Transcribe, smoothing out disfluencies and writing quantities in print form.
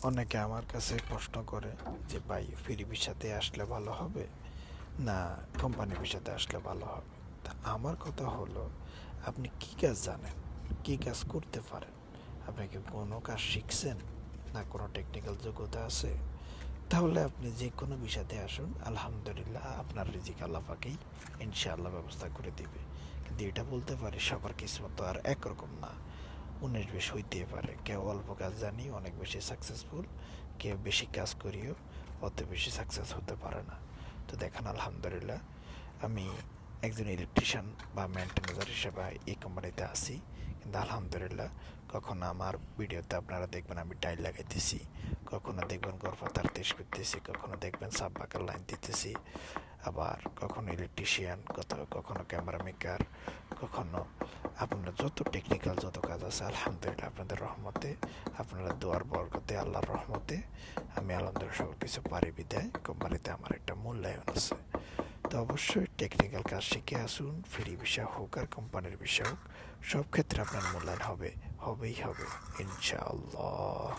অনেকে আমার কাছে প্রশ্ন করে যে ভাই ফ্রি ভিসাতে আসলে ভালো হবে না কোম্পানি ভিসাতে আসলে ভালো হবে। তা আমার কথা হলো, আপনি কি কাজ জানেন, কি কাজ করতে পারেন? আপনি কি কোনো কাজ শিখছেন, না কোনো টেকনিক্যাল যোগ্যতা আছে? তাহলে আপনি যে কোনো বিষয়তে আসুন, আলহামদুলিল্লাহ আপনার রিজিক আল্লাহ পাকেই ইনশাআল্লাহ ব্যবস্থা করে দিবে। কিন্তু এটা বলতে পারি সবার কিসমত তো আর একরকম না, 19-20 হইতেই পারে। কেউ অল্প কাজ জানি অনেক বেশি সাকসেসফুল, কেউ বেশি কাজ করিও অত বেশি সাকসেস হতে পারে না। তো দেখেন আলহামদুলিল্লাহ আমি একজন ইলেকট্রিশিয়ান বা মেনটেনেজার হিসেবে এই কোম্পানিতে আছি, কিন্তু আলহামদুলিল্লাহ কখনো আমার ভিডিওতে আপনারা দেখবেন আমি টাইল লাগাইতেছি, কখনো দেখবেন গড়পাতার তেজ করতেছি, কখনো দেখবেন সাব বাকার লাইন দিতেছি, আবার কখনো ইলেকট্রিশিয়ান, কখনো ক্যামেরা মেকার, কখনো আপনার যত টেকনিক্যাল যত কাজ আছে আলহামদুলিল্লাহ আপনাদের রহমতে, আপনারা দোয়ার বরকতে, আল্লাহর রহমতে আমি আলহামদুলিল্লাহ সকল কিছু পারি বিদায় কোম্পানিতে আমার একটা মূল্যায়ন আছে। তো অবশ্যই টেকনিক্যাল কাজ শিখে আসুন, ফ্রি ভিসা হোক আর কোম্পানির ভিসা হোক, সব ক্ষেত্রে আপনার মূল্যায়ন হবে, হবেই হবে ইনশাআল্লাহ।